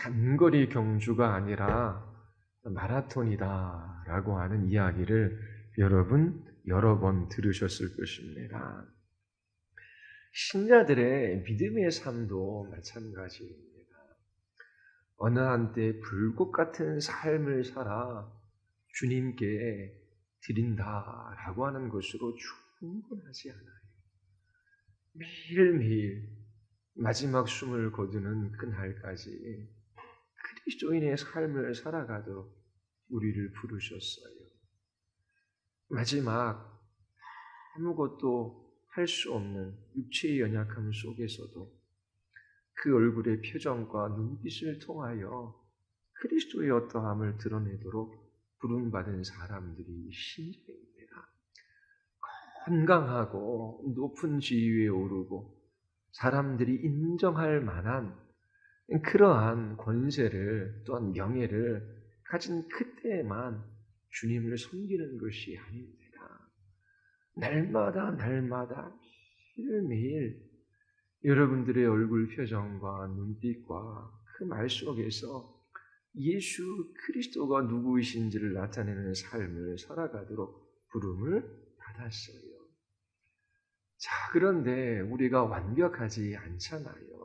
단거리 경주가 아니라 마라톤이다라고 하는 이야기를 여러분 여러 번 들으셨을 것입니다. 신자들의 믿음의 삶도 마찬가지입니다. 어느 한때 불꽃 같은 삶을 살아 주님께 드린다라고 하는 것으로 충분하지 않아요. 매일매일 마지막 숨을 거두는 그날까지 그리스도인의 삶을 살아가도록 우리를 부르셨어요. 마지막 아무것도 할 수 없는 육체의 연약함 속에서도 그 얼굴의 표정과 눈빛을 통하여 그리스도의 어떠함을 드러내도록 부름받은 사람들이 신자입니다. 건강하고 높은 지위에 오르고 사람들이 인정할 만한 그러한 권세를 또한 명예를 가진 그때에만 주님을 섬기는 것이 아닙니다. 날마다 매일매일 여러분들의 얼굴 표정과 눈빛과 그 말 속에서 예수 그리스도가 누구이신지를 나타내는 삶을 살아가도록 부름을 받았어요. 자, 그런데 우리가 완벽하지 않잖아요.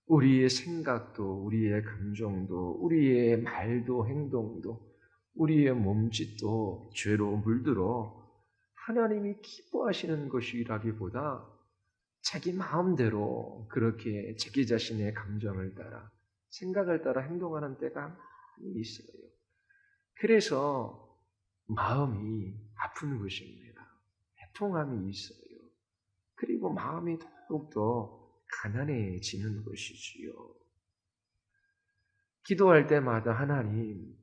우리의 생각도, 우리의 감정도, 우리의 말도, 행동도, 우리의 몸짓도 죄로 물들어 하나님이 기뻐하시는 것이라기보다 자기 마음대로 그렇게 자기 자신의 감정을 따라, 생각을 따라 행동하는 때가 많이 있어요. 그래서 마음이 아픈 것입니다. 애통함이 있어요. 그리고 마음이 더욱더 가난해지는 것이지요. 기도할 때마다 하나님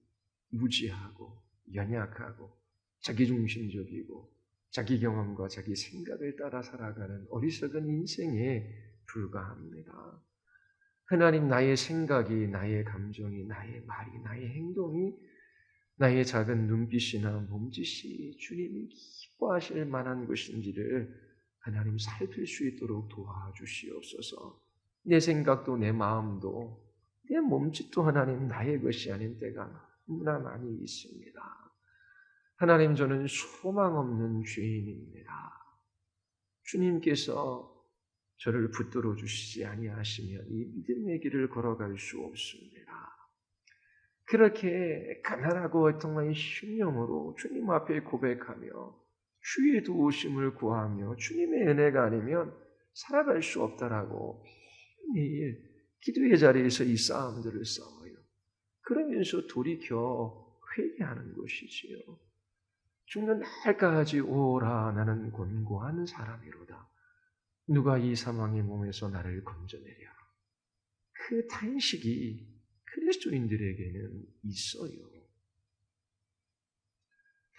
무지하고 연약하고 자기중심적이고 자기 경험과 자기 생각을 따라 살아가는 어리석은 인생에 불과합니다. 하나님, 나의 생각이, 나의 감정이, 나의 말이, 나의 행동이, 나의 작은 눈빛이나 몸짓이 주님이 기뻐하실 만한 것인지를 하나님 살필 수 있도록 도와주시옵소서. 내 생각도 내 마음도 내 몸짓도 하나님 나의 것이 아닌 때가 너무나 많이 있습니다. 하나님, 저는 소망 없는 죄인입니다. 주님께서 저를 붙들어 주시지 아니하시면 이 믿음의 길을 걸어갈 수 없습니다. 그렇게 가난하고 애통한 심령으로 주님 앞에 고백하며 주의 도우심을 구하며 주님의 은혜가 아니면 살아갈 수 없다라고 매일 기도의 자리에서 이 싸움들을 싸워요. 그러면서 돌이켜 회개하는 것이지요. 죽는 날까지 오라, 나는 곤고한 사람이로다. 누가 이 사망의 몸에서 나를 건져내랴. 그 탄식이 그리스도인들에게는 있어요.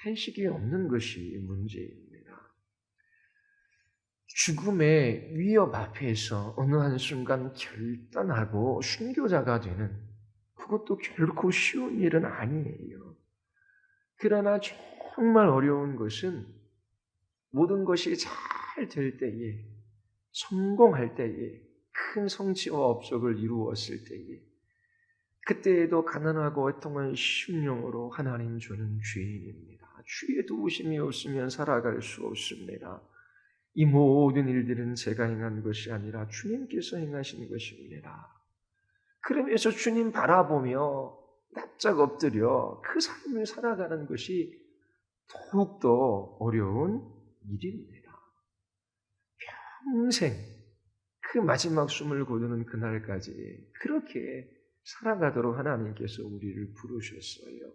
탄식이 없는 것이 문제입니다. 죽음의 위협 앞에서 어느 한순간 결단하고 순교자가 되는, 그것도 결코 쉬운 일은 아니에요. 그러나 정말 어려운 것은 모든 것이 잘 될 때에, 성공할 때에, 큰 성취와 업적을 이루었을 때에, 그때에도 가난하고 애통한 심령으로 하나님, 저는 죄인입니다. 주의 도우심이 없으면 살아갈 수 없습니다. 이 모든 일들은 제가 행한 것이 아니라 주님께서 행하신 것입니다. 그러면서 주님 바라보며 납작 엎드려 그 삶을 살아가는 것이 더욱더 어려운 일입니다. 평생 그 마지막 숨을 거두는 그날까지 그렇게 살아가도록 하나님께서 우리를 부르셨어요.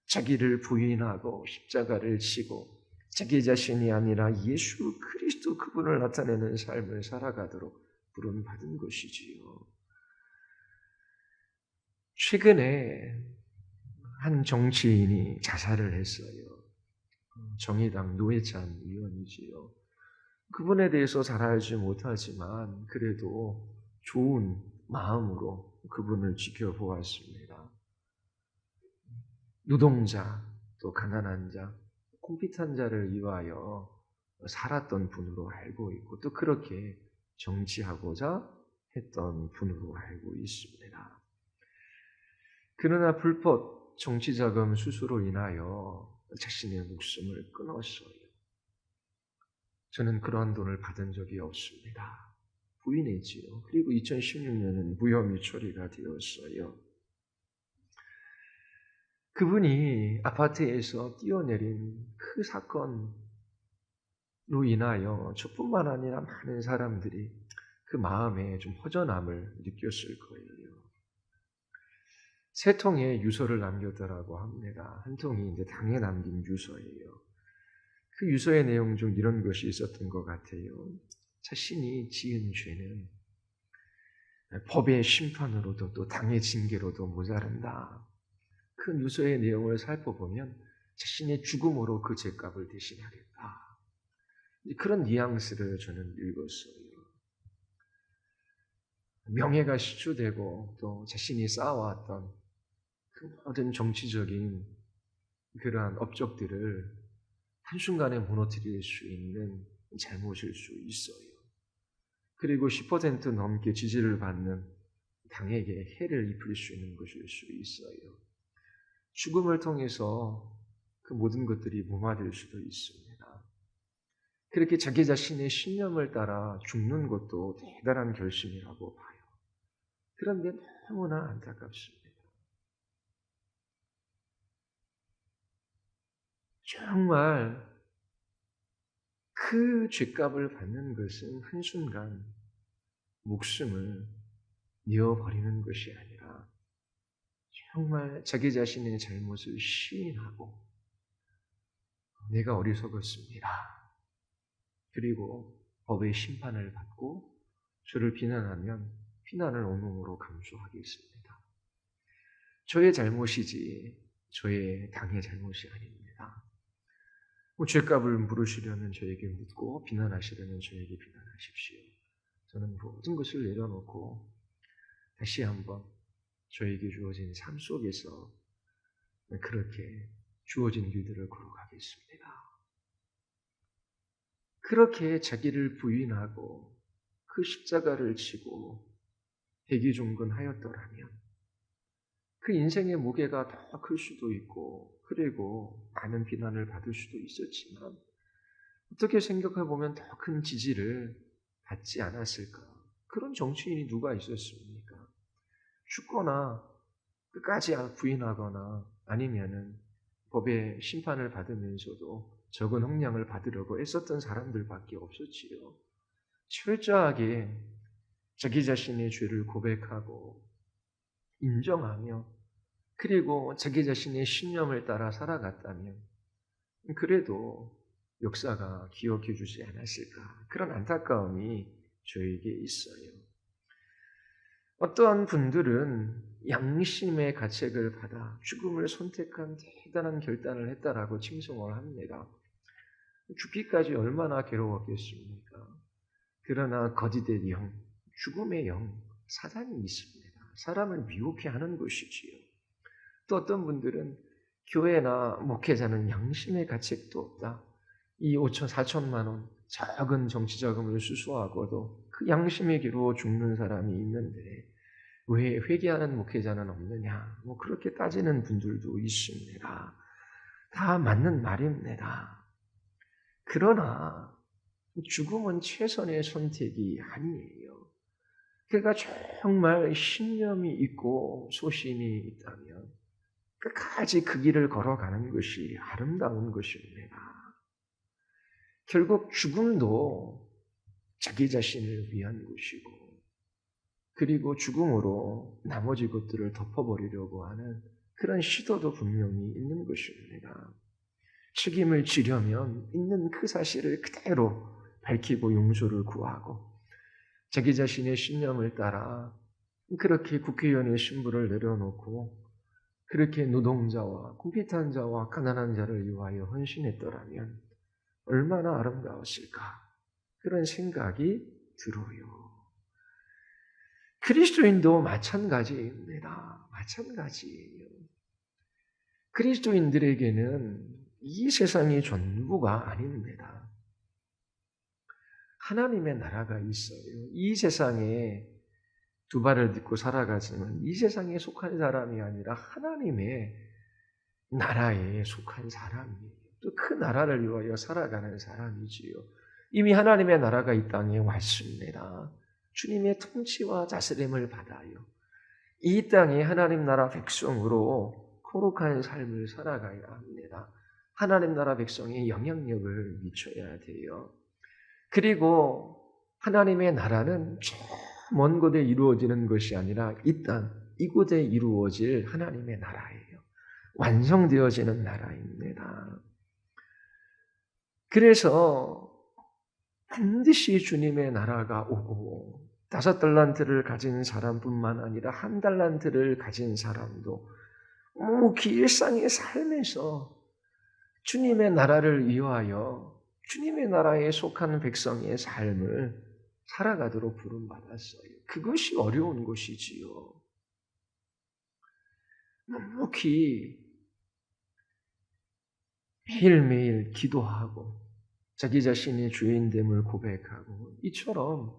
자기를 부인하고 십자가를 지고 자기 자신이 아니라 예수 그리스도 그분을 나타내는 삶을 살아가도록 부름받은 것이지요. 최근에 한 정치인이 자살을 했어요. 정의당 노회찬 의원이지요. 그분에 대해서 잘 알지 못하지만 그래도 좋은 마음으로 그분을 지켜보았습니다. 노동자, 또 가난한 자, 콩핏한 자를 위하여 살았던 분으로 알고 있고 또 그렇게 정치하고자 했던 분으로 알고 있습니다. 그러나 불법 정치자금 수수로 인하여 자신의 목숨을 끊었어요. 저는 그러한 돈을 받은 적이 없습니다. 부인했지요. 그리고 2016년은 무혐의 처리가 되었어요. 그분이 아파트에서 뛰어내린 그 사건으로 인하여 저뿐만 아니라 많은 사람들이 그 마음에 좀 허전함을 느꼈을 거예요. 3통의 유서를 남겼더라고 합니다. 한 통이 이제 당에 남긴 유서예요. 그 유서의 내용 중 이런 것이 있었던 것 같아요. 자신이 지은 죄는 법의 심판으로도 또 당의 징계로도 모자란다. 그 유서의 내용을 살펴보면 자신의 죽음으로 그 죄값을 대신하겠다. 그런 뉘앙스를 저는 읽었어요. 명예가 시추되고 또 자신이 쌓아왔던 그 모든 정치적인 그러한 업적들을 한순간에 무너뜨릴 수 있는 잘못일 수 있어요. 그리고 10% 넘게 지지를 받는 당에게 해를 입힐 수 있는 것일 수 있어요. 죽음을 통해서 그 모든 것들이 무마될 수도 있습니다. 그렇게 자기 자신의 신념을 따라 죽는 것도 대단한 결심이라고 봐요. 그런데 너무나 안타깝습니다. 정말 그 죄값을 받는 것은 한순간 목숨을 잃어버리는 것이 아니라 정말 자기 자신의 잘못을 시인하고 내가 어리석었습니다. 그리고 법의 심판을 받고 저를 비난하면 비난을 온몸으로 감수하겠습니다. 저의 잘못이지 저의 당의 잘못이 아닙니다. 죄값을 물으시려면 저에게 묻고 비난하시려면 저에게 비난하십시오. 저는 모든 것을 내려놓고 다시 한번 저에게 주어진 삶 속에서 그렇게 주어진 길들을 걸어가겠습니다. 그렇게 자기를 부인하고 그 십자가를 지고 대기종근하였더라면 그 인생의 무게가 더 클 수도 있고 그리고 많은 비난을 받을 수도 있었지만 어떻게 생각해보면 더 큰 지지를 받지 않았을까? 그런 정치인이 누가 있었습니까? 죽거나 끝까지 부인하거나 아니면은 법의 심판을 받으면서도 적은 형량을 받으려고 애썼던 사람들밖에 없었지요. 철저하게 자기 자신의 죄를 고백하고 인정하며 그리고 자기 자신의 신념을 따라 살아갔다면 그래도 역사가 기억해 주지 않았을까 그런 안타까움이 저에게 있어요. 어떠한 분들은 양심의 가책을 받아 죽음을 선택한 대단한 결단을 했다라고 칭송을 합니다. 죽기까지 얼마나 괴로웠겠습니까? 그러나 거짓의 영, 죽음의 영, 사단이 있습니다. 사람을 미혹해 하는 것이지요. 또 어떤 분들은 교회나 목회자는 양심의 가책도 없다. 이 5천, 4천만 원 작은 정치자금을 수수하고도 그 양심의 기로 죽는 사람이 있는데 왜 회개하는 목회자는 없느냐? 그렇게 따지는 분들도 있습니다. 다 맞는 말입니다. 그러나 죽음은 최선의 선택이 아니에요. 그가 정말 신념이 있고 소신이 있다면 끝까지 그 길을 걸어가는 것이 아름다운 것입니다. 결국 죽음도 자기 자신을 위한 것이고 그리고 죽음으로 나머지 것들을 덮어버리려고 하는 그런 시도도 분명히 있는 것입니다. 책임을 지려면 있는 그 사실을 그대로 밝히고 용서를 구하고 자기 자신의 신념을 따라 그렇게 국회의원의 신분을 내려놓고 그렇게 노동자와 궁핍한 자와 가난한 자를 위하여 헌신했더라면 얼마나 아름다웠을까 그런 생각이 들어요. 그리스도인도 마찬가지입니다. 마찬가지예요. 그리스도인들에게는 이 세상이 전부가 아닙니다. 하나님의 나라가 있어요. 이 세상에 두 발을 딛고 살아가지만 이 세상에 속한 사람이 아니라 하나님의 나라에 속한 사람이에요. 또 그 나라를 위하여 살아가는 사람이지요. 이미 하나님의 나라가 이 땅에 왔습니다. 주님의 통치와 다스림을 받아요. 이 땅에 하나님 나라 백성으로 거룩한 삶을 살아가야 합니다. 하나님 나라 백성의 영향력을 미쳐야 돼요. 그리고 하나님의 나라는 저 먼 곳에 이루어지는 것이 아니라 이 땅, 이곳에 이루어질 하나님의 나라예요. 완성되어지는 나라입니다. 그래서 반드시 주님의 나라가 오고 5달란트를 가진 사람뿐만 아니라 1달란트를 가진 사람도 묵묵히 일상의 삶에서 주님의 나라를 위하여 주님의 나라에 속한 백성의 삶을 살아가도록 부름받았어요. 그것이 어려운 것이지요. 묵묵히 매일매일 기도하고 자기 자신의 주인됨을 고백하고 이처럼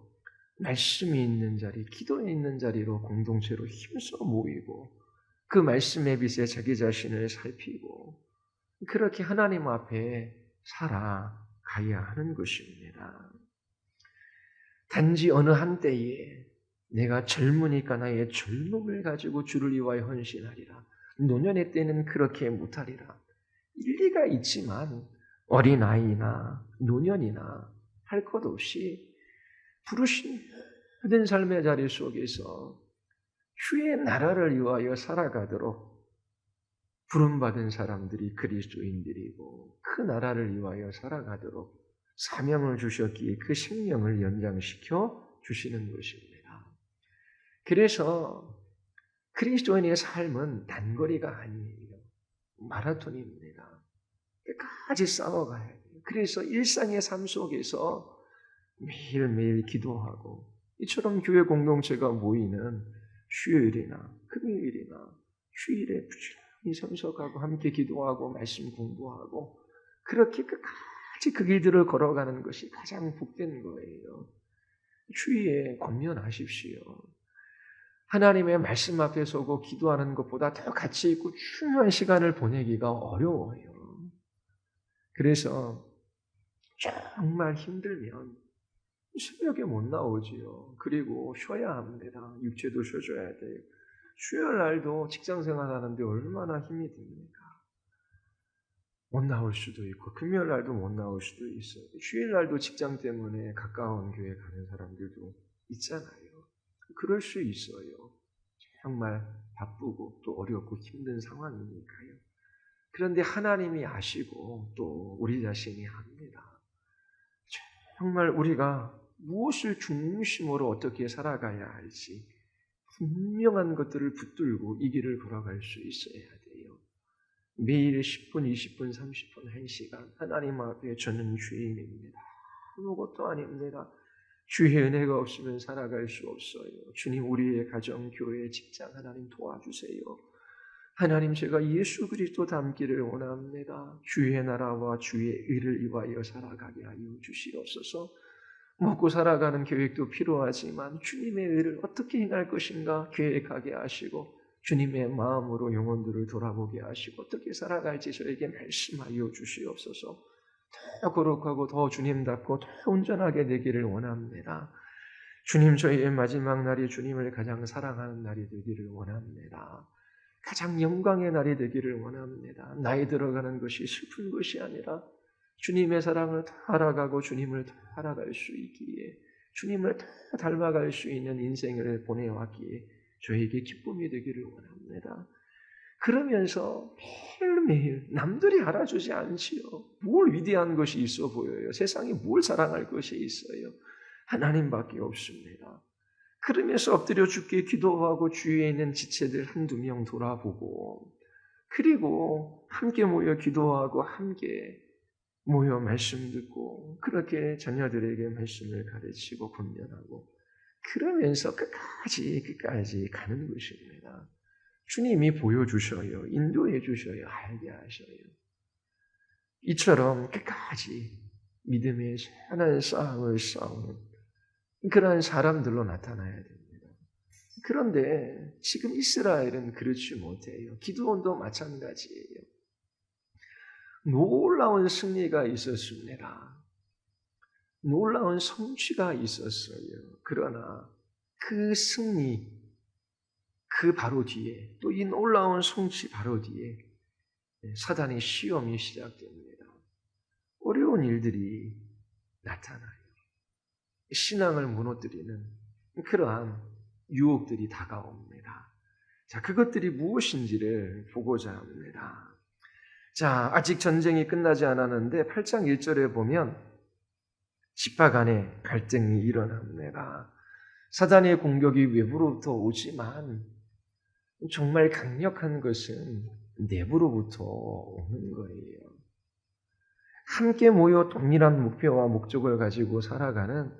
말씀이 있는 자리, 기도에 있는 자리로 공동체로 힘써 모이고 그 말씀의 빛에 자기 자신을 살피고 그렇게 하나님 앞에 살아가야 하는 것입니다. 단지 어느 한때에 내가 젊으니까 나의 젊음을 가지고 주를 위하여 헌신하리라. 노년의 때는 그렇게 못하리라. 일리가 있지만 어린아이나 노년이나 할 것 없이 부르신 모든 삶의 자리 속에서 주의 나라를 위하여 살아가도록 부름받은 사람들이 그리스도인들이고 그 나라를 위하여 살아가도록 사명을 주셨기에 그 생명을 연장시켜 주시는 것입니다. 그래서 그리스도인의 삶은 단거리가 아니에요. 마라톤입니다. 끝까지 싸워가야 돼요. 그래서 일상의 삶 속에서 매일매일 기도하고 이처럼 교회 공동체가 모이는 수요일이나 금요일이나 휴일에 부지런히 참석하고 함께 기도하고 말씀 공부하고 그렇게 끝까지 그 길들을 걸어가는 것이 가장 복된 거예요. 주위에 권면하십시오. 하나님의 말씀 앞에 서고 기도하는 것보다 더 가치 있고 중요한 시간을 보내기가 어려워요. 그래서 정말 힘들면 새벽에 못 나오지요. 그리고 쉬어야 합니다. 육체도 쉬어줘야 돼요. 수요일 날도 직장 생활하는데 얼마나 힘이 듭니까? 못 나올 수도 있고 금요일 날도 못 나올 수도 있어요. 주일 날도 직장 때문에 가까운 교회 가는 사람들도 있잖아요. 그럴 수 있어요. 정말 바쁘고 또 어렵고 힘든 상황이니까요. 그런데 하나님이 아시고 또 우리 자신이 압니다. 정말 우리가 무엇을 중심으로 어떻게 살아가야 할지 분명한 것들을 붙들고 이 길을 걸어갈 수 있어야 돼요. 매일 10분, 20분, 30분, 1시간 하나님 앞에 저는 주인입니다. 아무것도 아닙니다. 주의 은혜가 없으면 살아갈 수 없어요. 주님 우리의 가정, 교회, 직장 하나님 도와주세요. 하나님 제가 예수 그리스도 닮기를 원합니다. 주의 나라와 주의 의를 위하여 살아가게 하여 주시옵소서. 먹고 살아가는 계획도 필요하지만 주님의 의를 어떻게 행할 것인가 계획하게 하시고 주님의 마음으로 영혼들을 돌아보게 하시고 어떻게 살아갈지 저에게 말씀하여 주시옵소서. 더 거룩하고 더 주님답고 더 온전하게 되기를 원합니다. 주님 저희의 마지막 날이 주님을 가장 사랑하는 날이 되기를 원합니다. 가장 영광의 날이 되기를 원합니다. 나이 들어가는 것이 슬픈 것이 아니라 주님의 사랑을 더 알아가고 주님을 더 알아갈 수 있기에 주님을 더 닮아갈 수 있는 인생을 보내왔기에 저에게 기쁨이 되기를 원합니다. 그러면서 매일매일 남들이 알아주지 않지요. 뭘 위대한 것이 있어 보여요. 세상에 뭘 사랑할 것이 있어요. 하나님밖에 없습니다. 그러면서 엎드려 주께 기도하고 주위에 있는 지체들 한두 명 돌아보고 그리고 함께 모여 기도하고 함께 모여 말씀 듣고 그렇게 자녀들에게 말씀을 가르치고 권면하고 그러면서 끝까지 가는 것입니다. 주님이 보여주셔요. 인도해 주셔요. 알게 하셔요. 이처럼 끝까지 믿음의 선한 싸움을 싸우는 그러한 사람들로 나타나야 됩니다. 그런데 지금 이스라엘은 그렇지 못해요. 기드온도 마찬가지예요. 놀라운 승리가 있었습니다. 놀라운 성취가 있었어요. 그러나 그 승리, 그 바로 뒤에, 또 이 놀라운 성취 바로 뒤에 사단의 시험이 시작됩니다. 어려운 일들이 나타나요. 신앙을 무너뜨리는 그러한 유혹들이 다가옵니다. 자, 그것들이 무엇인지를 보고자 합니다. 자, 아직 전쟁이 끝나지 않았는데 8장 1절에 보면 지파 간의 갈등이 일어납니다. 사단의 공격이 외부로부터 오지만 정말 강력한 것은 내부로부터 오는 거예요. 함께 모여 동일한 목표와 목적을 가지고 살아가는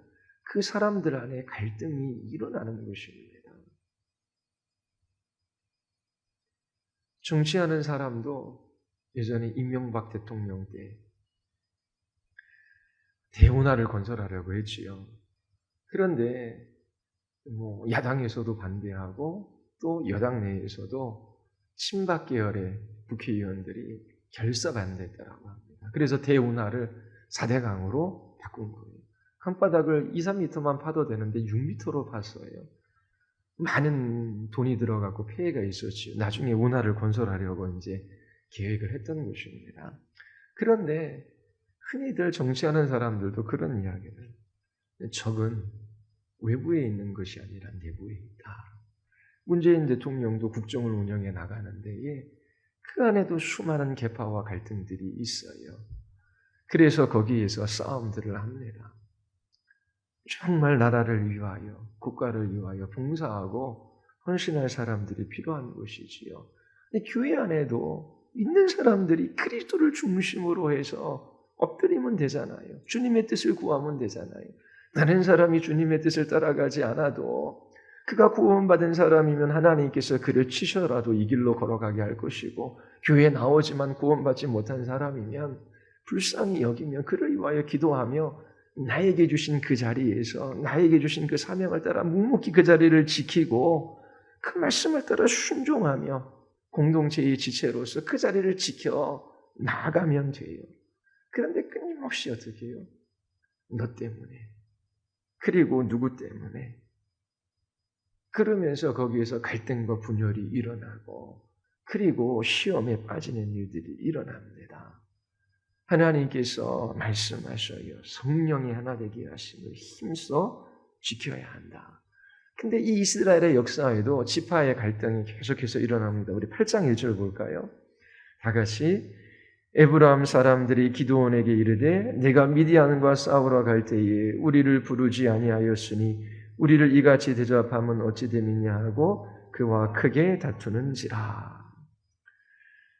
그 사람들 안에 갈등이 일어나는 것입니다. 정치하는 사람도 예전에 이명박 대통령 때 대운하를 건설하려고 했지요. 그런데 야당에서도 반대하고 또 여당 내에서도 친박 계열의 국회의원들이 결사반대했다고 합니다. 그래서 대운하를 4대강으로 바꾼 거예요. 강바닥을 2, 3m만 파도 되는데 6m로 팠어요. 많은 돈이 들어가고 폐해가 있었지요. 나중에 운하를 건설하려고 이제 계획을 했던 것입니다. 그런데 흔히들 정치하는 사람들도 그런 이야기를, 적은 외부에 있는 것이 아니라 내부에 있다. 문재인 대통령도 국정을 운영해 나가는데 그 안에도 수많은 계파와 갈등들이 있어요. 그래서 거기에서 싸움들을 합니다. 정말 나라를 위하여, 국가를 위하여 봉사하고 헌신할 사람들이 필요한 것이지요. 근데 교회 안에도 있는 사람들이 그리스도를 중심으로 해서 엎드리면 되잖아요. 주님의 뜻을 구하면 되잖아요. 다른 사람이 주님의 뜻을 따라가지 않아도 그가 구원받은 사람이면 하나님께서 그를 치셔라도 이 길로 걸어가게 할 것이고, 교회에 나오지만 구원받지 못한 사람이면 불쌍히 여기며 그를 위하여 기도하며 나에게 주신 그 자리에서 나에게 주신 그 사명을 따라 묵묵히 그 자리를 지키고 그 말씀을 따라 순종하며 공동체의 지체로서 그 자리를 지켜 나아가면 돼요. 그런데 끊임없이 어떻게 해요? 너 때문에, 그리고 누구 때문에, 그러면서 거기에서 갈등과 분열이 일어나고 그리고 시험에 빠지는 일들이 일어납니다. 하나님께서 말씀하셔요. 성령이 하나 되게 하심을 힘써 지켜야 한다. 근데 이 이스라엘의 역사에도 지파의 갈등이 계속해서 일어납니다. 우리 8장 1절 볼까요? 다 같이 에브라임 사람들이 기드온에게 이르되 내가 미디안과 싸우러 갈 때에 우리를 부르지 아니하였으니 우리를 이같이 대접하면 어찌 됨이냐 하고 그와 크게 다투는지라.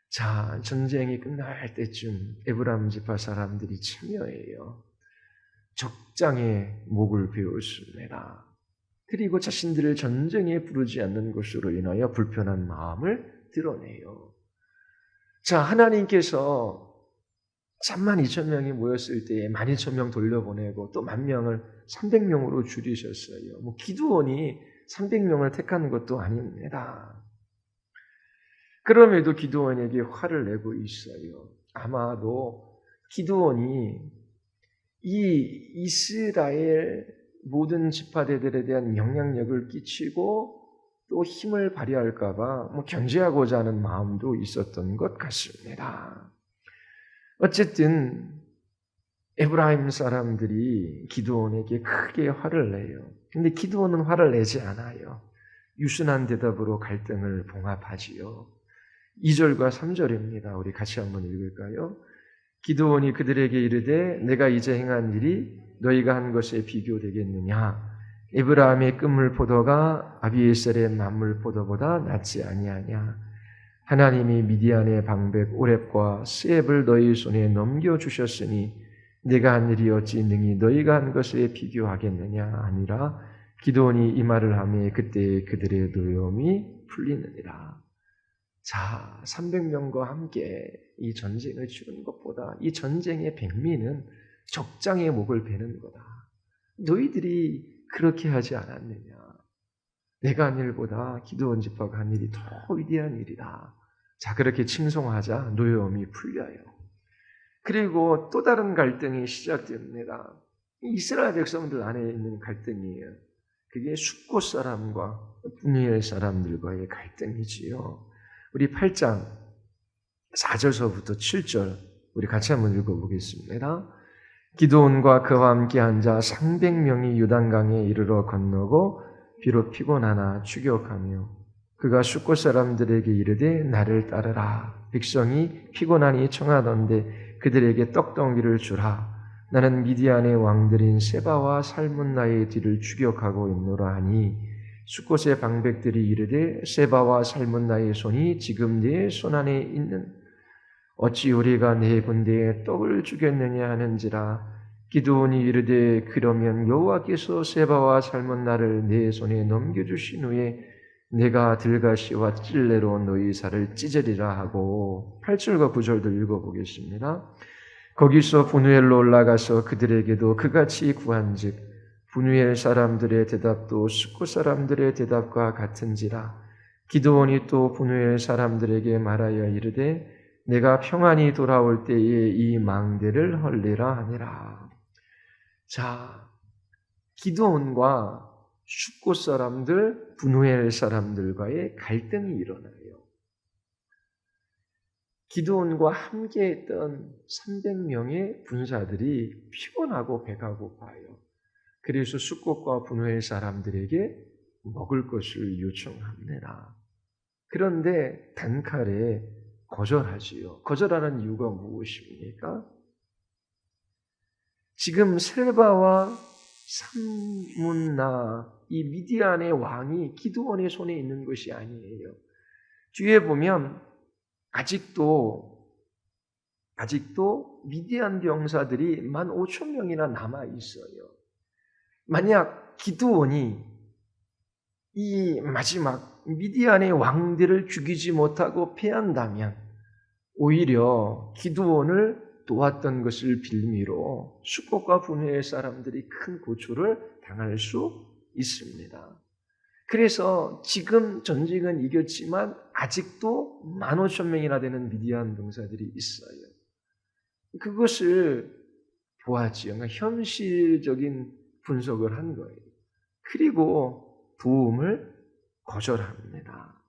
자, 전쟁이 끝날 때쯤 에브라임 지파 사람들이 참여해요. 적장에 목을 베었습니다. 그리고 자신들을 전쟁에 부르지 않는 것으로 인하여 불편한 마음을 드러내요. 자, 하나님께서 32,000명이 모였을 때에 12,000명 돌려보내고 또 10,000명을 300명으로 줄이셨어요. 기드온이 300명을 택한 것도 아닙니다. 그럼에도 기드온에게 화를 내고 있어요. 아마도 기드온이 이 이스라엘 모든 지파대들에 대한 영향력을 끼치고 또 힘을 발휘할까 봐 견제하고자 하는 마음도 있었던 것 같습니다. 어쨌든 에브라임 사람들이 기드온에게 크게 화를 내요. 근데 기드온은 화를 내지 않아요. 유순한 대답으로 갈등을 봉합하지요. 2절과 3절입니다. 우리 같이 한번 읽을까요? 기드온이 그들에게 이르되 내가 이제 행한 일이 너희가 한 것에 비교되겠느냐? 에브라임의 끄물 포도가 아비에셀의 만물 포도보다 낫지 아니하냐? 하나님이 미디안의 방백 오렙과 스앱을 너희 손에 넘겨주셨으니 내가 한 일이 어찌 능히 너희가 한 것에 비교하겠느냐? 아니라 기드온이 이 말을 하매 그때 그들의 노여움이 풀리느니라. 자, 300명과 함께 이 전쟁을 치르는 것보다 이 전쟁의 백미는 적장의 목을 베는 거다. 너희들이 그렇게 하지 않았느냐? 내가 한 일보다 기드온 지파가 한 일이 더 위대한 일이다. 자, 그렇게 칭송하자 노여움이 풀려요. 그리고 또 다른 갈등이 시작됩니다. 이스라엘 백성들 안에 있는 갈등이에요. 그게 숫곳 사람과 분이엘 사람들과의 갈등이지요. 우리 8장 4절서부터 7절 우리 같이 한번 읽어보겠습니다. 기드온과 그와 함께 앉아 300명이 요단강에 이르러 건너고 비록 피곤하나 추격하며 그가 숫곳 사람들에게 이르되 나를 따르라. 백성이 피곤하니 청하던데 그들에게 떡덩이를 주라. 나는 미디안의 왕들인 세바와 살문나의 뒤를 추격하고 있노라 하니 숫곳의 방백들이 이르되 세바와 살문나의 손이 지금 네 손 안에 있는 어찌 우리가 네 군대에 떡을 주겠느냐 하는지라. 기드온이 이르되 그러면 여호와께서 세바와 살문나를 네 손에 넘겨주신 후에 내가 들가시와 찔레로 너희 살을 찢으리라 하고 8절과 9절도 읽어보겠습니다. 거기서 분우엘로 올라가서 그들에게도 그같이 구한즉 분우엘 사람들의 대답도 숫곳 사람들의 대답과 같은지라. 기드온이 또 분우엘 사람들에게 말하여 이르되 내가 평안히 돌아올 때에 이 망대를 헐리라 하니라. 자, 기드온과 숫곳 사람들, 분우엘 사람들과의 갈등이 일어나요. 기드온과 함께했던 300명의 군사들이 피곤하고 배가 고파요. 그래서 숫곳과 분우엘 사람들에게 먹을 것을 요청합니다. 그런데 단칼에 거절하지요. 거절하는 이유가 무엇입니까? 지금 셀바와 삼문나 이 미디안의 왕이 기드온의 손에 있는 것이 아니에요. 뒤에 보면 아직도 미디안 병사들이 15,000명이나 남아 있어요. 만약 기드온이 이 마지막 미디안의 왕들을 죽이지 못하고 패한다면 오히려 기드온을 도왔던 것을 빌미로 숫곳과 분우엘 사람들이 큰 고초를 당할 수 있습니다. 그래서 지금 전쟁은 이겼지만 아직도 15,000명이나 되는 미디안 병사들이 있어요. 그것을 보았지요. 그러니까 현실적인 분석을 한 거예요. 그리고 도움을 거절합니다.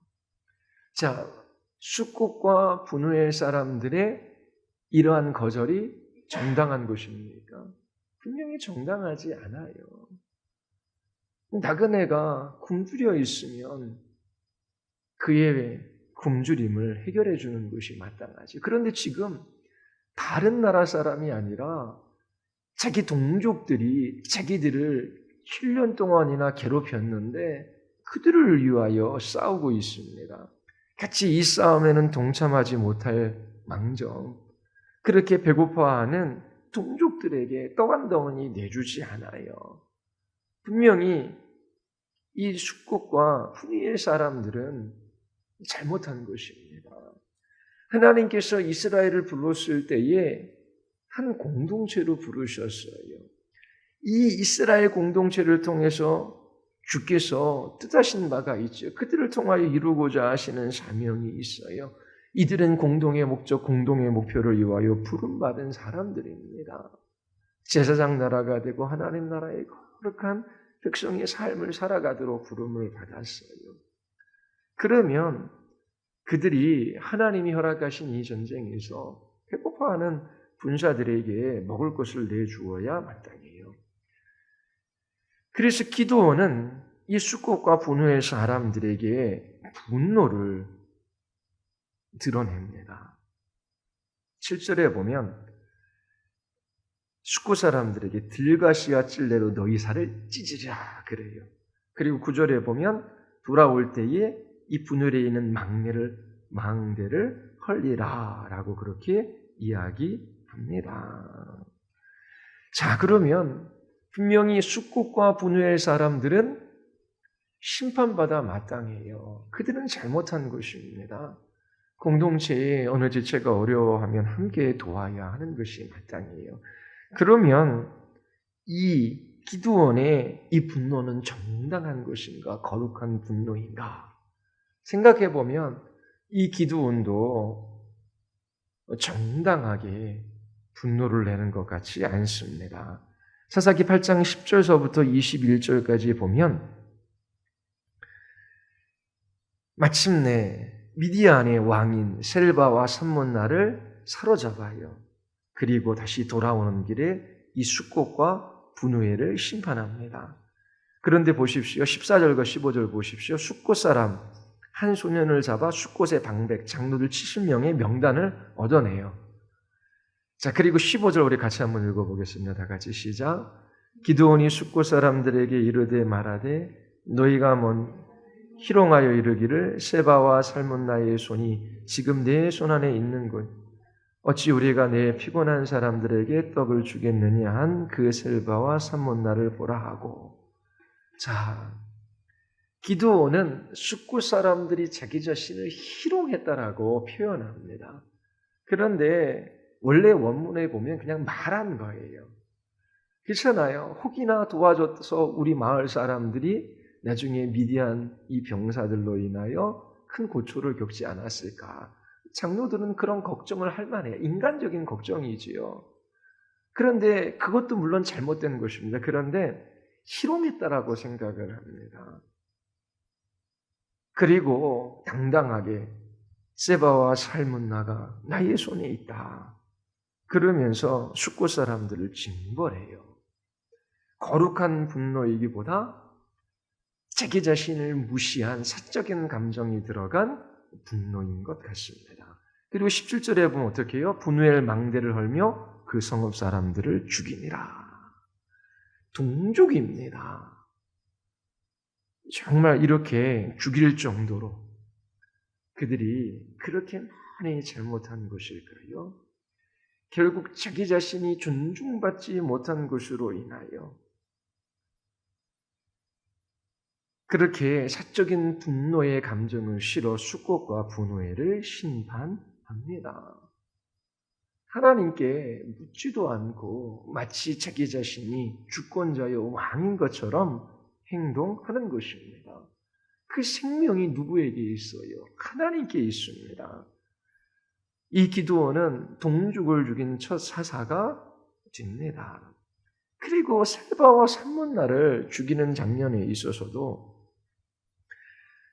자, 숫곳과 분우엘 사람들의 이러한 거절이 정당한 것입니까? 분명히 정당하지 않아요. 나그네가 굶주려 있으면 그의 굶주림을 해결해 주는 것이 마땅하지. 그런데 지금 다른 나라 사람이 아니라 자기 동족들이 자기들을 7년 동안이나 괴롭혔는데 그들을 위하여 싸우고 있습니다. 같이 이 싸움에는 동참하지 못할 망정 그렇게 배고파하는 동족들에게 떡 한 덩어리 내주지 않아요. 분명히 이 숫곳과 분우엘 사람들은 잘못한 것입니다. 하나님께서 이스라엘을 불렀을 때에 한 공동체로 부르셨어요. 이 이스라엘 공동체를 통해서 주께서 뜻하신 바가 있죠. 그들을 통하여 이루고자 하시는 사명이 있어요. 이들은 공동의 목적, 공동의 목표를 위하여 부름받은 사람들입니다. 제사장 나라가 되고 하나님 나라의 거룩한 백성의 삶을 살아가도록 부름을 받았어요. 그러면 그들이 하나님이 허락하신 이 전쟁에서 배고파하는 군사들에게 먹을 것을 내주어야 마땅해요. 그래서 기드온은 이 숫곳과 분우엘 사람들에게 분노를 드러냅니다. 7절에 보면 숫곳 사람들에게 들가시와 찔레로 너희 살을 찢으랴 그래요. 그리고 9절에 보면 돌아올 때에 이 분우엘에 있는 망대를 헐리라 라고 그렇게 이야기합니다. 자, 그러면 분명히 숫곳과 분우엘 사람들은 심판받아 마땅해요. 그들은 잘못한 것입니다. 공동체에 어느 지체가 어려워하면 함께 도와야 하는 것이 마땅해요. 그러면 이 기드온의 이 분노는 정당한 것인가, 거룩한 분노인가? 생각해 보면 이 기드온도 정당하게 분노를 내는 것 같지 않습니다. 사사기 8장 10절서부터 21절까지 보면 마침내 미디안의 왕인 셀바와 삼몬나를 사로잡아요. 그리고 다시 돌아오는 길에 이 숫꽃과 분우엘을 심판합니다. 그런데 보십시오. 14절과 15절 보십시오. 숫꽃 사람 한 소년을 잡아 숫꽃의 방백, 장로들 70명의 명단을 얻어내요. 자, 그리고 15절 우리 같이 한번 읽어보겠습니다. 다 같이 시작. 기드온이 숫꽃 사람들에게 이르되 말하되 너희가 희롱하여 이르기를 세바와 살문나의 손이 지금 내 손 안에 있는군. 어찌 우리가 내 피곤한 사람들에게 떡을 주겠느냐 한 그 셀바와 살문나를 보라 하고. 자, 기드온은 숫꽃 사람들이 자기 자신을 희롱했다라고 표현합니다. 그런데 원래 원문에 보면 그냥 말한 거예요. 그렇잖아요. 혹이나 도와줘서 우리 마을 사람들이 나중에 미디안 이 병사들로 인하여 큰 고초를 겪지 않았을까. 장로들은 그런 걱정을 할 만해요. 인간적인 걱정이지요. 그런데 그것도 물론 잘못된 것입니다. 그런데 희롱했다라고 생각을 합니다. 그리고 당당하게 세바와 살문나가 나의 손에 있다. 그러면서 숫꽃 사람들을 징벌해요. 거룩한 분노이기보다 자기 자신을 무시한 사적인 감정이 들어간 분노인 것 같습니다. 그리고 17절에 보면 어떻게 해요? 분우엘 망대를 헐며 그 성읍 사람들을 죽이니라. 동족입니다. 정말 이렇게 죽일 정도로 그들이 그렇게 많이 잘못한 것일까요? 결국 자기 자신이 존중받지 못한 것으로 인하여 그렇게 사적인 분노의 감정을 실어 숫꽃과 분우엘을 심판합니다. 하나님께 묻지도 않고 마치 자기 자신이 주권자여 왕인 것처럼 행동하는 것입니다. 그 생명이 누구에게 있어요? 하나님께 있습니다. 이 기드온은 동족을 죽인 첫 사사가 됩니다. 그리고 셀바와 살문나를 죽이는 장면에 있어서도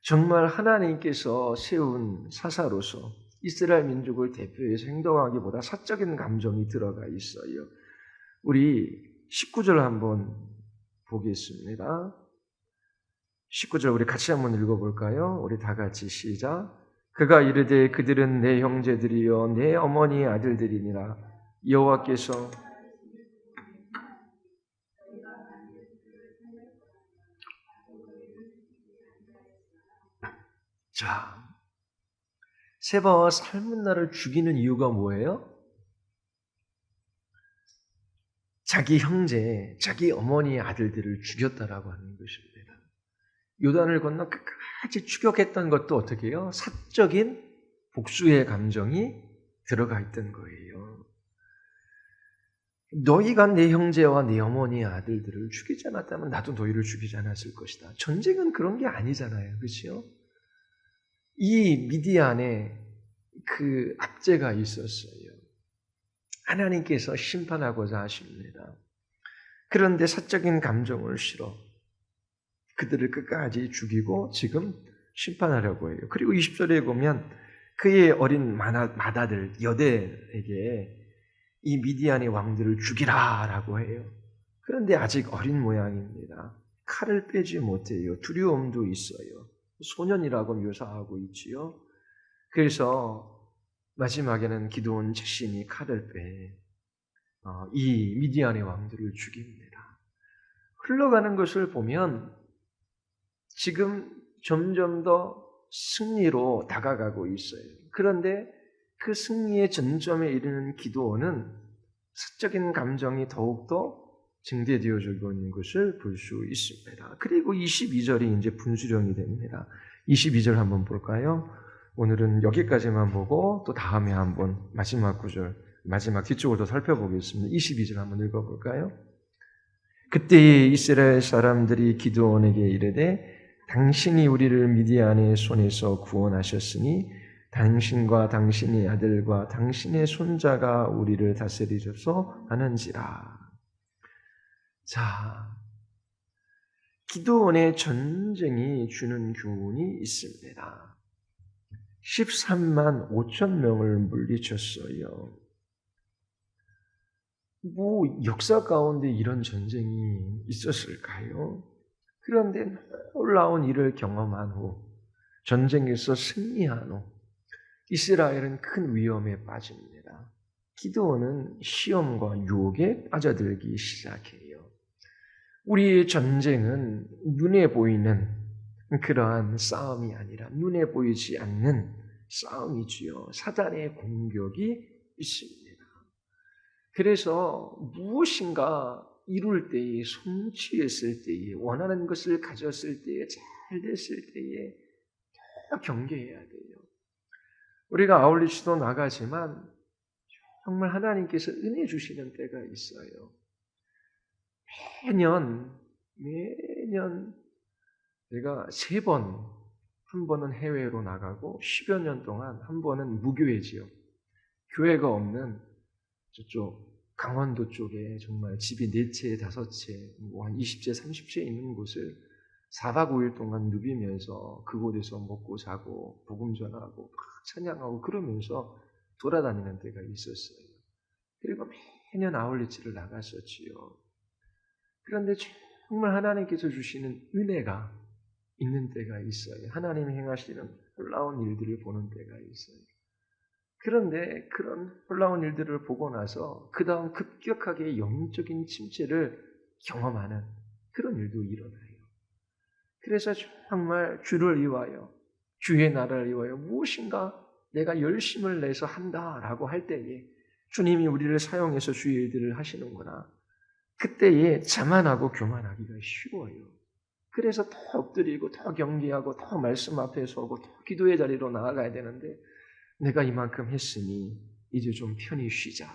정말 하나님께서 세운 사사로서 이스라엘 민족을 대표해서 행동하기보다 사적인 감정이 들어가 있어요. 우리 19절 한번 보겠습니다. 19절 우리 같이 한번 읽어볼까요? 우리 다 같이 시작. 그가 이르되 그들은 내 형제들이요 내 어머니의 아들들이니라. 여호와께서 자, 세바와 살문나를 죽이는 이유가 뭐예요? 자기 형제, 자기 어머니의 아들들을 죽였다라고 하는 것입니다. 요단을 건너 끝까지 추격했던 것도 어떻게 해요? 사적인 복수의 감정이 들어가 있던 거예요. 너희가 내 형제와 내 어머니의 아들들을 죽이지 않았다면 나도 너희를 죽이지 않았을 것이다. 전쟁은 그런 게 아니잖아요. 그렇죠? 이 미디안에 그 압제가 있었어요. 하나님께서 심판하고자 하십니다. 그런데 사적인 감정을 실어 그들을 끝까지 죽이고 지금 심판하려고 해요. 그리고 20절에 보면 그의 어린 마다들 여대에게 이 미디안의 왕들을 죽이라라고 해요. 그런데 아직 어린 모양입니다. 칼을 빼지 못해요. 두려움도 있어요. 소년이라고 묘사하고 있지요. 그래서 마지막에는 기드온 자신이 칼을 빼 이 미디안의 왕들을 죽입니다. 흘러가는 것을 보면 지금 점점 더 승리로 다가가고 있어요. 그런데 그 승리의 전점에 이르는 기드온은 사적인 감정이 더욱더 증대되어지고 있는 것을 볼 수 있습니다. 그리고 22절이 이제 분수령이 됩니다. 22절 한번 볼까요? 오늘은 여기까지만 보고 또 다음에 한번 마지막 구절, 마지막 뒤쪽을 더 살펴보겠습니다. 22절 한번 읽어볼까요? 그때에 이스라엘 사람들이 기드온에게 이르되 당신이 우리를 미디안의 손에서 구원하셨으니 당신과 당신의 아들과 당신의 손자가 우리를 다스리소서 하는지라. 자, 기드온의 전쟁이 주는 교훈이 있습니다. 13만 5천 명을 물리쳤어요. 역사 가운데 이런 전쟁이 있었을까요? 그런데 놀라운 일을 경험한 후, 전쟁에서 승리한 후, 이스라엘은 큰 위험에 빠집니다. 기드온은 시험과 유혹에 빠져들기 시작해요. 우리의 전쟁은 눈에 보이는 그러한 싸움이 아니라 눈에 보이지 않는 싸움이지요. 사단의 공격이 있습니다. 그래서 무엇인가 이룰 때에, 성취했을 때에, 원하는 것을 가졌을 때에, 잘 됐을 때에 더 경계해야 돼요. 우리가 아울리지도 나가지만 정말 하나님께서 은혜 주시는 때가 있어요. 매년 제가 3번, 한 번은 해외로 나가고 10여 년 동안 한 번은 무교회지요. 교회가 없는 저쪽 강원도 쪽에 정말 집이 4채, 5채, 한 20채, 30채 있는 곳을 4박 5일 동안 누비면서 그곳에서 먹고 자고 복음 전하고 찬양하고 그러면서 돌아다니는 때가 있었어요. 그리고 매년 아울렛을 나갔었지요. 그런데 정말 하나님께서 주시는 은혜가 있는 때가 있어요. 하나님이 행하시는 놀라운 일들을 보는 때가 있어요. 그런데 그런 놀라운 일들을 보고 나서 그 다음 급격하게 영적인 침체를 경험하는 그런 일도 일어나요. 그래서 정말 주를 위하여, 주의 나라를 위하여 무엇인가 내가 열심을 내서 한다라고 할 때에 주님이 우리를 사용해서 주의 일들을 하시는구나. 그때에 자만하고 교만하기가 쉬워요. 그래서 더 엎드리고 더 경계하고 더 말씀 앞에 서고 더 기도의 자리로 나아가야 되는데 내가 이만큼 했으니 이제 좀 편히 쉬자.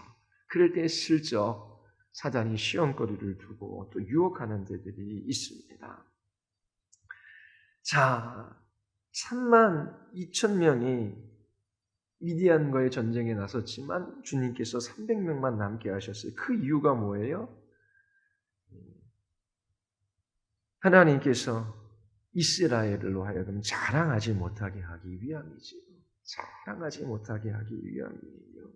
그럴 때 슬쩍 사단이 시험거리를 두고 또 유혹하는 데들이 있습니다. 자, 3만 2천 명이 미디안과의 전쟁에 나섰지만 주님께서 300명만 남게 하셨어요. 그 이유가 뭐예요? 하나님께서 이스라엘로 하여금 자랑하지 못하게 하기 위함이지요. 자랑하지 못하게 하기 위함이에요.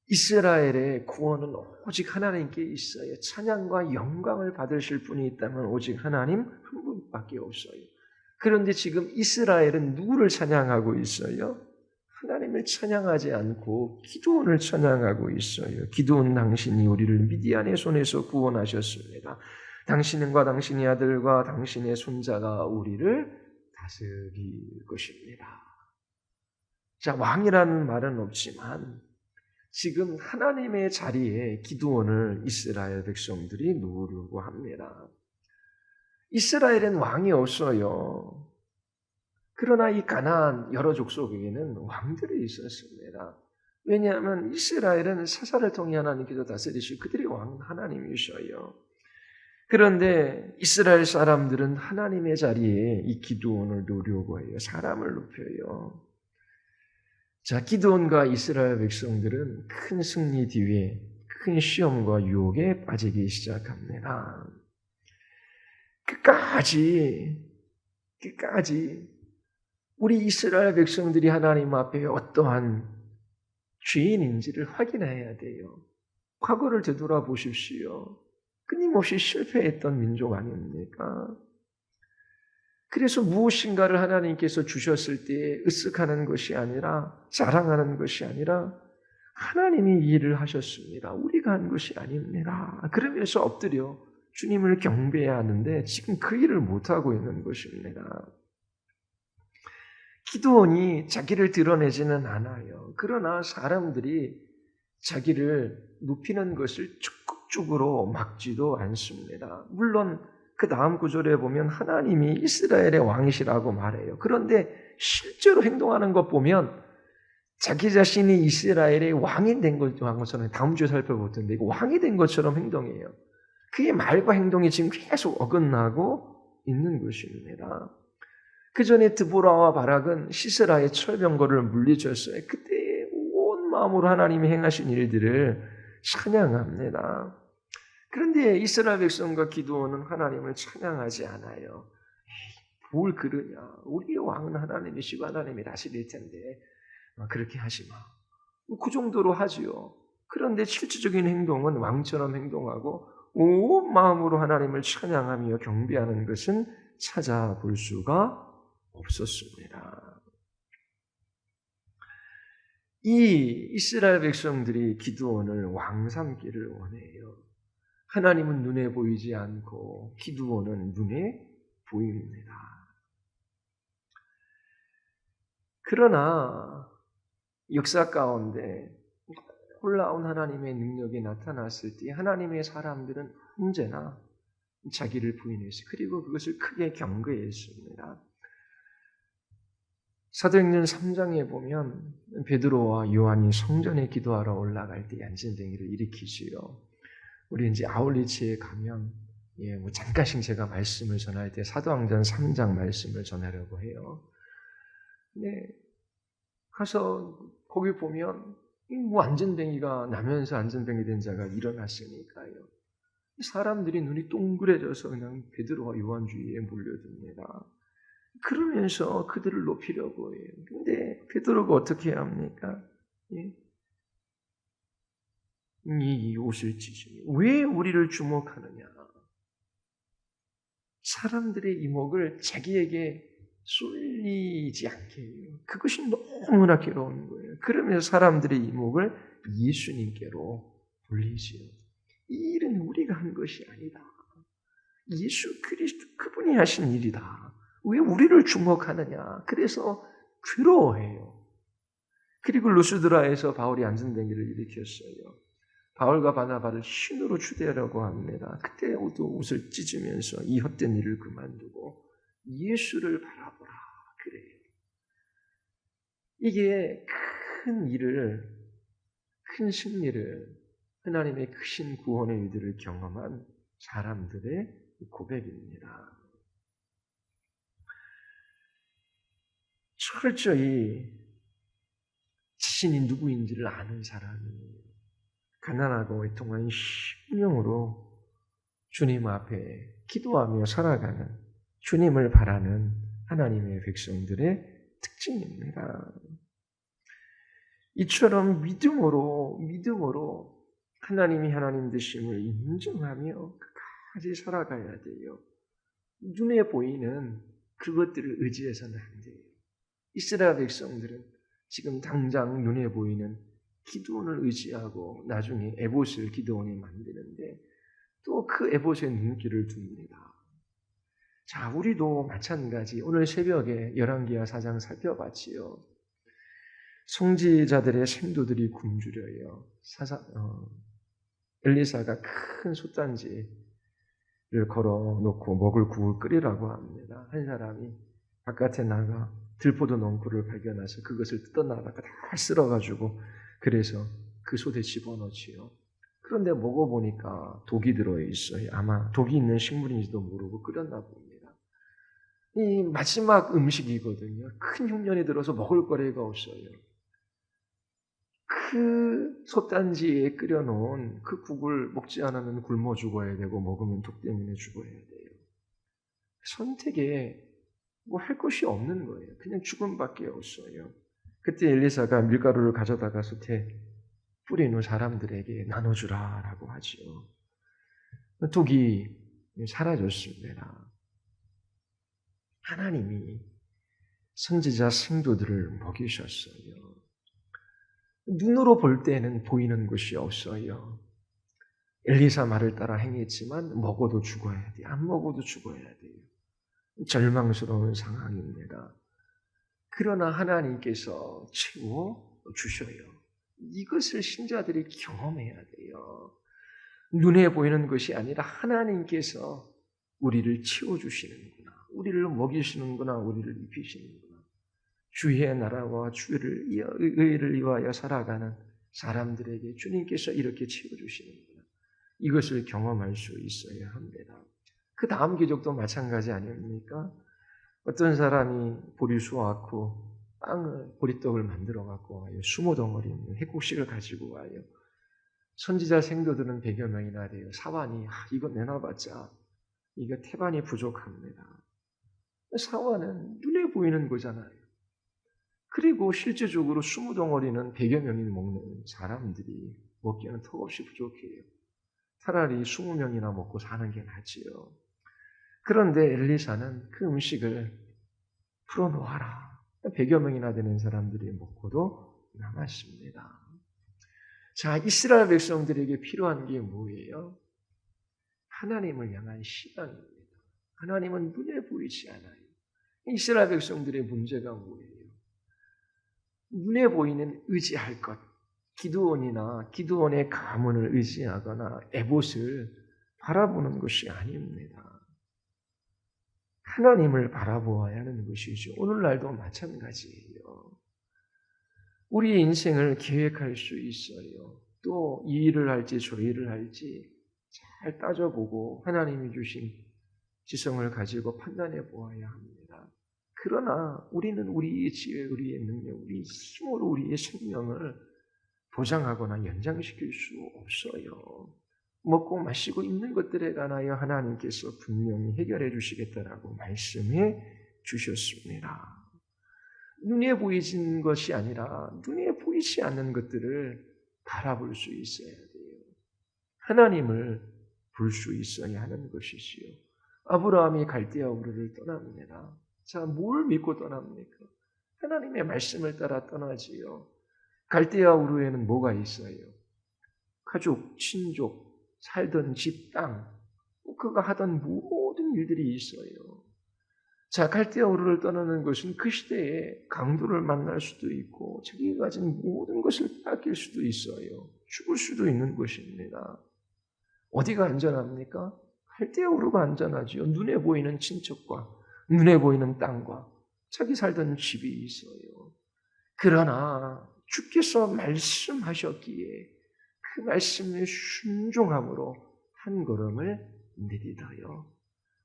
이스라엘의 구원은 오직 하나님께 있어요. 찬양과 영광을 받으실 분이 있다면 오직 하나님 한 분밖에 없어요. 그런데 지금 이스라엘은 누구를 찬양하고 있어요? 하나님을 찬양하지 않고 기드온을 찬양하고 있어요. 기드온 당신이 우리를 미디안의 손에서 구원하셨습니다. 당신과 당신의 아들과 당신의 손자가 우리를 다스릴 것입니다. 자, 왕이라는 말은 없지만 지금 하나님의 자리에 기드온을 이스라엘 백성들이 누르고 합니다. 이스라엘엔 왕이 없어요. 그러나 이 가나안 여러 족속에게는 왕들이 있었습니다. 왜냐하면 이스라엘은 사사를 통해 하나님께서 다스리시고 그들이 왕 하나님이셔요. 그런데 이스라엘 사람들은 하나님의 자리에 이 기드온을 놓으려고 해요. 사람을 높여요. 자, 기드온과 이스라엘 백성들은 큰 승리 뒤에 큰 시험과 유혹에 빠지기 시작합니다. 끝까지 우리 이스라엘 백성들이 하나님 앞에 어떠한 죄인인지를 확인해야 돼요. 과거를 되돌아보십시오. 끊임없이 실패했던 민족 아닙니까? 그래서 무엇인가를 하나님께서 주셨을 때 으쓱하는 것이 아니라 자랑하는 것이 아니라 하나님이 이 일을 하셨습니다. 우리가 한 것이 아닙니다. 그러면서 엎드려 주님을 경배해야 하는데 지금 그 일을 못하고 있는 것입니다. 기드온이 자기를 드러내지는 않아요. 그러나 사람들이 자기를 높이는 것을 적극적으로 막지도 않습니다. 물론 그 다음 구절에 보면 하나님이 이스라엘의 왕이시라고 말해요. 그런데 실제로 행동하는 것 보면 자기 자신이 이스라엘의 왕이 된 것처럼, 다음 주에 살펴볼 텐데 왕이 된 것처럼 행동해요. 그의 말과 행동이 지금 계속 어긋나고 있는 것입니다. 그 전에 드보라와 바락은 시스라의 철병거를 물리쳤어요. 그때 온 마음으로 하나님이 행하신 일들을 찬양합니다. 그런데 이스라엘 백성과 기드온은 하나님을 찬양하지 않아요. 뭘 그러냐. 우리의 왕은 하나님이시고 하나님이 다스릴 텐데 그렇게 하지 마. 그 정도로 하지요. 그런데 실질적인 행동은 왕처럼 행동하고 온 마음으로 하나님을 찬양하며 경배하는 것은 찾아볼 수가 없었습니다. 이 이스라엘 백성들이 기드온을 왕 삼기를 원해요. 하나님은 눈에 보이지 않고 기드온은 눈에 보입니다. 그러나 역사 가운데 놀라운 하나님의 능력이 나타났을 때 하나님의 사람들은 언제나 자기를 부인했어요. 그리고 그것을 크게 경계했습니다. 사도행전 3장에 보면 베드로와 요한이 성전에 기도하러 올라갈 때 양신뱅이를 일으키지요. 우리 이제 아울리치에 가면 잠깐씩 제가 말씀을 전할 때 사도행전 3장 말씀을 전하려고 해요. 네, 가서 거기 보면 안전뱅이가 나면서 안전뱅이 된 자가 일어났으니까요. 사람들이 눈이 동그래져서 그냥 베드로와 요한 주위에 몰려듭니다. 그러면서 그들을 높이려고 해요. 근데 베드로가 어떻게 해야 합니까? 이 옷을 찢으니 왜 우리를 주목하느냐? 사람들의 이목을 자기에게 쏠리지 않게 해요. 그것이 너무나 괴로운 거예요. 그러면서 사람들의 이목을 예수님께로 돌리지요. 이 일은 우리가 한 것이 아니다. 예수 그리스도 그분이 하신 일이다. 왜 우리를 주목하느냐? 그래서 괴로워해요. 그리고 루스드라에서 바울이 안전뱅이를 일으켰어요. 바울과 바나바를 신으로 추대하려고 합니다. 그때도 옷을 찢으면서 이 헛된 일을 그만두고 예수를 바라보라 그래요. 이게 큰 일을, 큰 승리를, 하나님의 크신 구원의 일들을 경험한 사람들의 고백입니다. 철저히 자신이 누구인지를 아는 사람이 가난하고 애통한 심령으로 주님 앞에 기도하며 살아가는 주님을 바라는 하나님의 백성들의 특징입니다. 이처럼 믿음으로 하나님이 하나님 되심을 인정하며 끝까지 살아가야 돼요. 눈에 보이는 그것들을 의지해서는 안 돼요. 이스라엘 백성들은 지금 당장 눈에 보이는 기드온을 의지하고 나중에 에봇을 기드온이 만드는데 또 그 에봇의 눈길을 둡니다. 자, 우리도 마찬가지. 오늘 새벽에 열왕기하 4장 살펴봤지요. 송지자들의 생도들이 굶주려요. 엘리사가 큰 솥단지를 걸어놓고 먹을 국을 끓이라고 합니다. 한 사람이 바깥에 나가 들포도 농구를 발견해서 그것을 뜯어나다가 다 쓸어가지고 그래서 그 솥에 집어넣지요. 그런데 먹어보니까 독이 들어있어요. 아마 독이 있는 식물인지도 모르고 끓였나 봅니다. 이 마지막 음식이거든요. 큰 흉년이 들어서 먹을 거리가 없어요. 그 솥단지에 끓여놓은 그 국을 먹지 않으면 굶어 죽어야 되고 먹으면 독 때문에 죽어야 돼요. 선택에 뭐 할 것이 없는 거예요. 그냥 죽음밖에 없어요. 그때 엘리사가 밀가루를 가져다가 솥에 뿌리는 사람들에게 나눠주라라고 하지요. 독이 사라졌습니다. 하나님이 선지자 성도들을 먹이셨어요. 눈으로 볼 때는 보이는 것이 없어요. 엘리사 말을 따라 행했지만 먹어도 죽어야 돼요. 안 먹어도 죽어야 돼요. 절망스러운 상황입니다. 그러나 하나님께서 채워주셔요. 이것을 신자들이 경험해야 돼요. 눈에 보이는 것이 아니라 하나님께서 우리를 채워주시는구나. 우리를 먹이시는구나. 우리를 입히시는구나. 주의 나라와 주를 의를 위하여 살아가는 사람들에게 주님께서 이렇게 채워주시는구나. 이것을 경험할 수 있어야 합니다. 그 다음 기적도 마찬가지 아닙니까? 어떤 사람이 보리 수확후 보리떡을 만들어 갖고 와요. 20덩어리 해국식을 가지고 와요. 선지자 생도들은 100여 명이나 돼요. 사환이 이거 내놔봤자 이게 태반이 부족합니다. 사환은 눈에 보이는 거잖아요. 그리고 실제적으로 20덩어리는 100여 명이 먹는 사람들이 먹기에는 턱없이 부족해요. 차라리 20명이나 먹고 사는 게 낫지요. 그런데 엘리사는 그 음식을 풀어놓아라. 100여 명이나 되는 사람들이 먹고도 남았습니다. 자, 이스라엘 백성들에게 필요한 게 뭐예요? 하나님을 향한 신앙입니다. 하나님은 눈에 보이지 않아요. 이스라엘 백성들의 문제가 뭐예요? 눈에 보이는 의지할 것, 기드온의 가문을 의지하거나 에봇을 바라보는 것이 아닙니다. 하나님을 바라보아야 하는 것이죠. 오늘날도 마찬가지예요. 우리의 인생을 계획할 수 있어요. 또 이 일을 할지 저 일을 할지 잘 따져보고 하나님이 주신 지성을 가지고 판단해 보아야 합니다. 그러나 우리는 우리의 지혜, 우리의 능력, 우리의 힘으로 우리의 생명을 보장하거나 연장시킬 수 없어요. 먹고 마시고 있는 것들에 관하여 하나님께서 분명히 해결해 주시겠다라고 말씀해 주셨습니다. 눈에 보이진 것이 아니라 눈에 보이지 않는 것들을 바라볼 수 있어야 돼요. 하나님을 볼 수 있어야 하는 것이지요. 아브라함이 갈대아 우르를 떠납니다. 자, 뭘 믿고 떠납니까? 하나님의 말씀을 따라 떠나지요. 갈대아 우르에는 뭐가 있어요? 가족, 친족, 살던 집, 땅, 그가 하던 모든 일들이 있어요. 자, 갈대아 우르를 떠나는 것은 그 시대에 강도를 만날 수도 있고 자기가 가진 모든 것을 뺏길 수도 있어요. 죽을 수도 있는 것입니다. 어디가 안전합니까? 갈대아 우르가 안전하지요. 눈에 보이는 친척과 눈에 보이는 땅과 자기 살던 집이 있어요. 그러나 주께서 말씀하셨기에 그 말씀에 순종함으로 한 걸음을 내딛어요.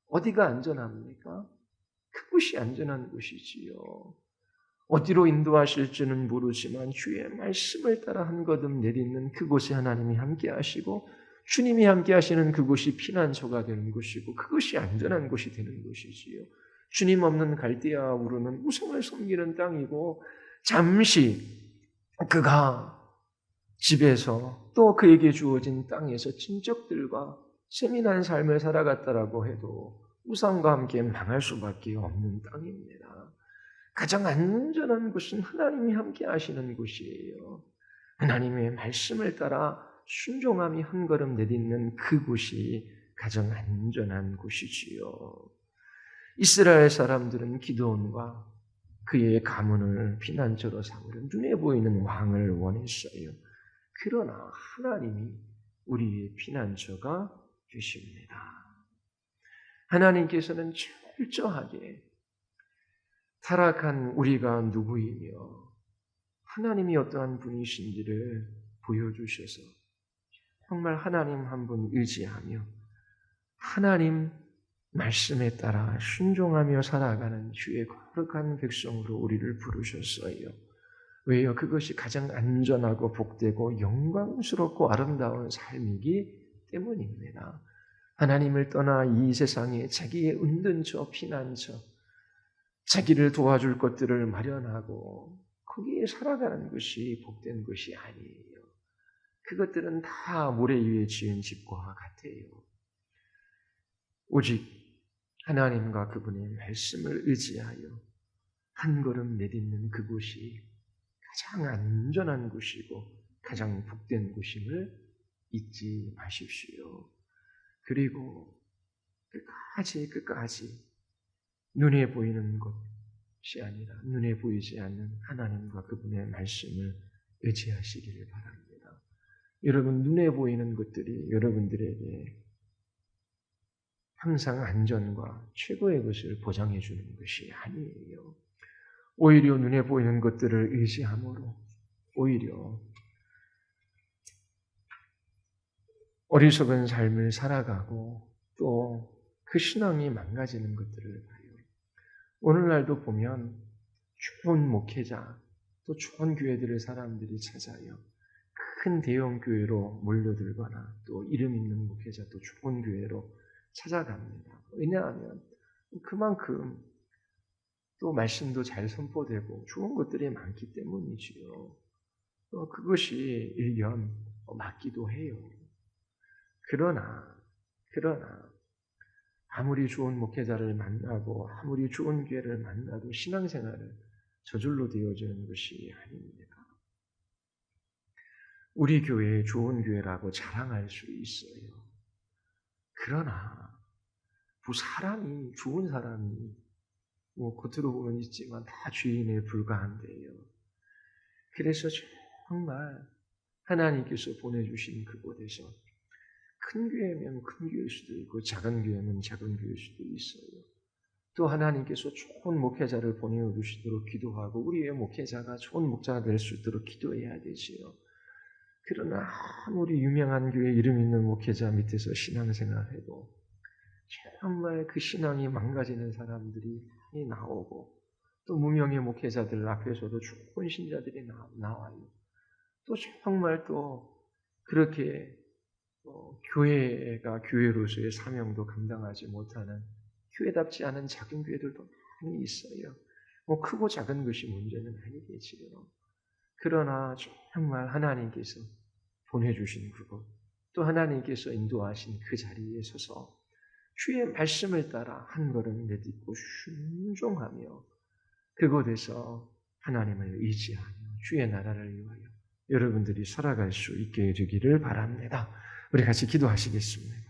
어디가 안전합니까? 그곳이 안전한 곳이지요. 어디로 인도하실지는 모르지만 주의 말씀을 따라 한 걸음 내딛는 그곳에 하나님이 함께 하시고 주님이 함께 하시는 그곳이 피난처가 되는 곳이고 그것이 안전한 곳이 되는 것이지요. 주님 없는 갈대아 우르는 우상을 섬기는 땅이고 잠시 그가 집에서 또 그에게 주어진 땅에서 친척들과 세민한 삶을 살아갔다라고 해도 우상과 함께 망할 수밖에 없는 땅입니다. 가장 안전한 곳은 하나님이 함께 하시는 곳이에요. 하나님의 말씀을 따라 순종함이 한 걸음 내딛는 그곳이 가장 안전한 곳이지요. 이스라엘 사람들은 기드온과 그의 가문을 피난처로 삼으려 눈에 보이는 왕을 원했어요. 그러나 하나님이 우리의 피난처가 되십니다. 하나님께서는 철저하게 타락한 우리가 누구이며 하나님이 어떠한 분이신지를 보여주셔서 정말 하나님 한 분 의지하며 하나님 말씀에 따라 순종하며 살아가는 주의 거룩한 백성으로 우리를 부르셨어요. 왜요? 그것이 가장 안전하고 복되고 영광스럽고 아름다운 삶이기 때문입니다. 하나님을 떠나 이 세상에 자기의 은둔처, 피난처, 자기를 도와줄 것들을 마련하고 거기에 살아가는 것이 복된 것이 아니에요. 그것들은 다 모래 위에 지은 집과 같아요. 오직 하나님과 그분의 말씀을 의지하여 한 걸음 내딛는 그곳이 가장 안전한 곳이고 가장 복된 곳임을 잊지 마십시오. 그리고 끝까지 눈에 보이는 것이 아니라 눈에 보이지 않는 하나님과 그분의 말씀을 의지하시기를 바랍니다. 여러분, 눈에 보이는 것들이 여러분들에게 항상 안전과 최고의 것을 보장해 주는 것이 아니에요. 오히려 눈에 보이는 것들을 의지함으로 오히려 어리석은 삶을 살아가고 또 그 신앙이 망가지는 것들을 봐요. 오늘날도 보면 좋은 목회자, 또 좋은 교회들을 사람들이 찾아요. 큰 대형 교회로 몰려들거나 또 이름 있는 목회자 또 좋은 교회로 찾아갑니다. 왜냐하면 그만큼 또 말씀도 잘 선포되고 좋은 것들이 많기 때문이지요. 또 그것이 일견 맞기도 해요. 그러나 아무리 좋은 목회자를 만나고 아무리 좋은 교회를 만나도 신앙생활은 저절로 되어지는 것이 아닙니다. 우리 교회에 좋은 교회라고 자랑할 수 있어요. 그러나 사람이 좋은 사람이 겉으로 보면 있지만 다 죄인에 불과한데요. 그래서 정말 하나님께서 보내주신 그곳에서 큰 교회면 큰 교회일 수도 있고 작은 교회면 작은 교회일 수도 있어요. 또 하나님께서 좋은 목회자를 보내주시도록 기도하고 우리의 목회자가 좋은 목자가 될 수 있도록 기도해야 되지요. 그러나 아무리 유명한 교회 이름 있는 목회자 밑에서 신앙생활해도 정말 그 신앙이 망가지는 사람들이 많이 나오고 또 무명의 목회자들 앞에서도 좋은 신자들이 나와요. 또 정말 또 그렇게 교회가 교회로서의 사명도 감당하지 못하는 교회답지 않은 작은 교회들도 많이 있어요. 크고 작은 것이 문제는 아니겠지요. 그러나 정말 하나님께서 보내주신 그곳, 또 하나님께서 인도하신 그 자리에 서서 주의 말씀을 따라 한 걸음 내딛고 순종하며 그곳에서 하나님을 의지하며 주의 나라를 위하여 여러분들이 살아갈 수 있게 되기를 바랍니다. 우리 같이 기도하시겠습니다.